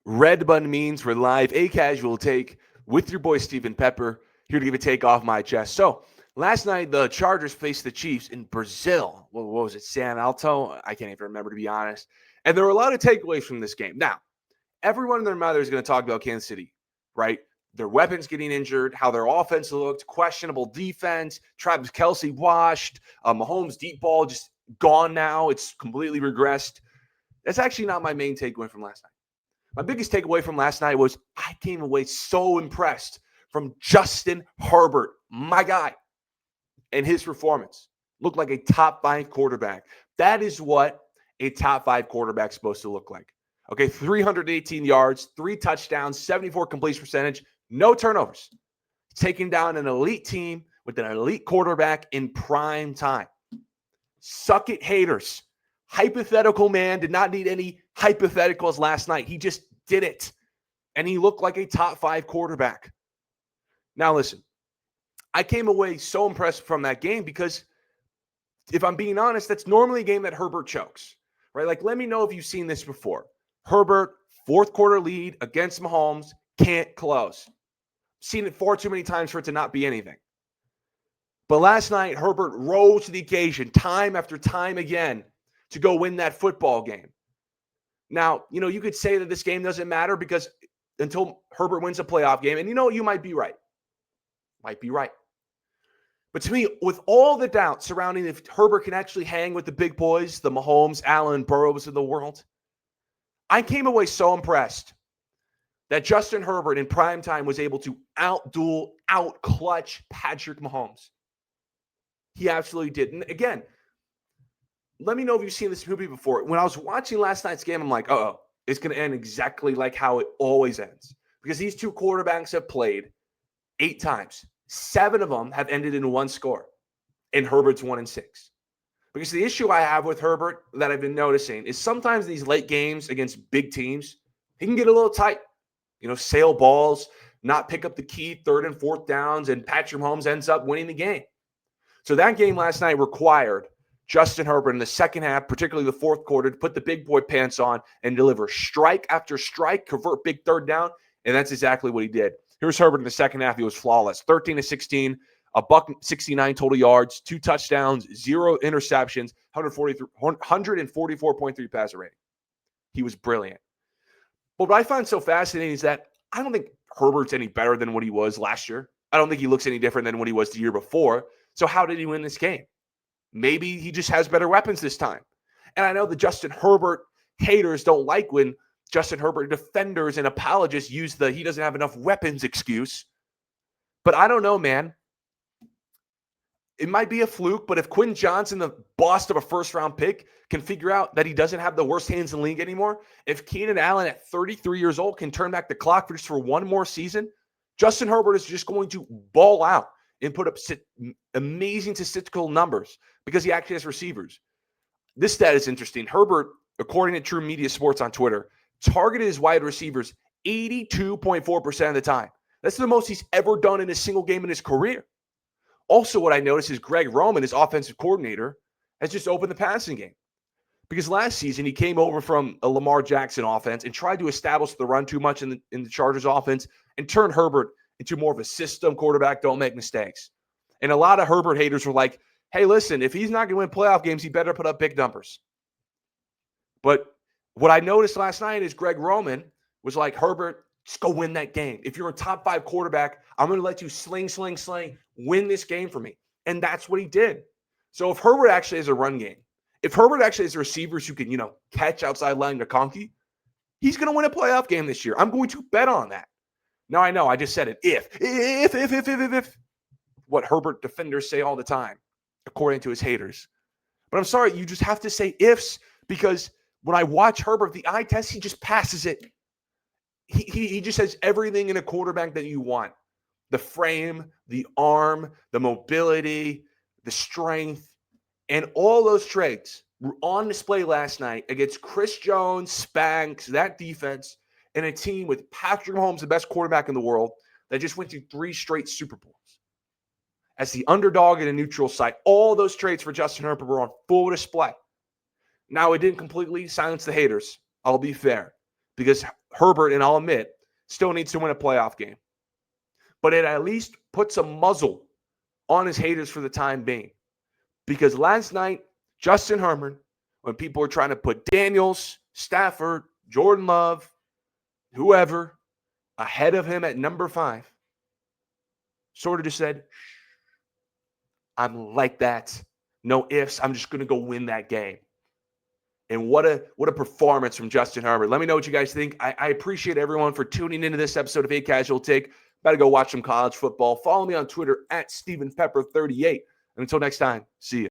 Red Bun Means. We're live, a casual take with your boy Stephen Pepper, here to give a take off my chest. So, last night the Chargers faced the Chiefs in Brazil. What was it, San Alto? I can't even remember, to be honest. And there were a lot of takeaways from this game. Now, everyone and their mother is going to talk about Kansas City, right? Their weapons getting injured, how their offense looked, questionable defense, Travis Kelce washed, Mahomes' deep ball just gone now. It's completely regressed. That's actually not my main takeaway from last night. My biggest takeaway from last night was I came away so impressed from Justin Herbert, my guy, and his performance. Looked like a top 5 quarterback. That is what a top 5 quarterback is supposed to look like. Okay, 318 yards, 3 touchdowns, 74 completion percentage, no turnovers. Taking down an elite team with an elite quarterback in prime time. Suck it, haters. Hypothetical man did not need any hypotheticals last night. He just did it. And he looked like a top 5 quarterback. Now, listen, I came away so impressed from that game because if I'm being honest, that's normally a game that Herbert chokes, right? Like, let me know if you've seen this before. Herbert, fourth quarter lead against Mahomes, can't close. Seen it far too many times for it to not be anything. But last night, Herbert rose to the occasion time after time again to go win that football game. Now, you could say that this game doesn't matter because until Herbert wins a playoff game, and you might be right. Might be right. But to me, with all the doubt surrounding if Herbert can actually hang with the big boys, the Mahomes, Allen, Burrows of the world, I came away so impressed that Justin Herbert in prime time was able to out-duel, out-clutch Patrick Mahomes. He absolutely did. And again, let me know if you've seen this movie before. When I was watching last night's game, I'm like, it's going to end exactly like how it always ends. Because these two quarterbacks have played 8 times. 7 of them have ended in 1 score. And Herbert's 1-6. Because the issue I have with Herbert that I've been noticing is sometimes these late games against big teams, he can get a little tight. Sail balls, not pick up the key 3rd and 4th downs, and Patrick Mahomes ends up winning the game. So that game last night required Justin Herbert in the second half, particularly the 4th quarter, to put the big boy pants on and deliver strike after strike, convert big 3rd down, and that's exactly what he did. Here's Herbert in the second half. He was flawless. 13-16, $169 total yards, 2 touchdowns, 0 interceptions, 144.3 passer rating. He was brilliant. But what I find so fascinating is that I don't think Herbert's any better than what he was last year. I don't think he looks any different than what he was the year before. So how did he win this game? Maybe he just has better weapons this time. And I know the Justin Herbert haters don't like when Justin Herbert defenders and apologists use the he doesn't have enough weapons excuse. But I don't know, man. It might be a fluke, but if Quentin Johnson, the boss of a first-round pick, can figure out that he doesn't have the worst hands in the league anymore, if Keenan Allen at 33 years old can turn back the clock just for 1 more season, Justin Herbert is just going to ball out and put up amazing statistical numbers because he actually has receivers. This stat is interesting. Herbert, according to True Media Sports on Twitter, targeted his wide receivers 82.4% of the time. That's the most he's ever done in a single game in his career. Also, what I noticed is Greg Roman, his offensive coordinator, has just opened the passing game. Because last season, he came over from a Lamar Jackson offense and tried to establish the run too much in the Chargers offense and turned Herbert into more of a system quarterback, don't make mistakes. And a lot of Herbert haters were like, hey, listen, if he's not going to win playoff games, he better put up big numbers. But what I noticed last night is Greg Roman was like, Herbert, just go win that game. If you're a top 5 quarterback, I'm going to let you sling, win this game for me. And that's what he did. So if Herbert actually has a run game, if Herbert actually has receivers who can, catch outside line McConkey, he's going to win a playoff game this year. I'm going to bet on that. Now, I know I just said it. If. What Herbert defenders say all the time, according to his haters. But I'm sorry, you just have to say ifs because when I watch Herbert, the eye test, he just passes it. He just has everything in a quarterback that you want. The frame, the arm, the mobility, the strength, and all those traits were on display last night against Chris Jones, Spags, that defense, and a team with Patrick Mahomes, the best quarterback in the world, that just went through 3 straight Super Bowls. As the underdog in a neutral site, all those traits for Justin Herbert were on full display. Now, it didn't completely silence the haters. I'll be fair. because Herbert, and I'll admit, still needs to win a playoff game. But it at least puts a muzzle on his haters for the time being. Because last night, Justin Herbert, when people were trying to put Daniels, Stafford, Jordan Love, whoever, ahead of him at number 5, sort of just said, I'm like that. No ifs. I'm just going to go win that game. And what a performance from Justin Herbert. Let me know what you guys think. I appreciate everyone for tuning into this episode of A Casual Take. About to go watch some college football. Follow me on Twitter at StephenPepper38. And until next time, see you.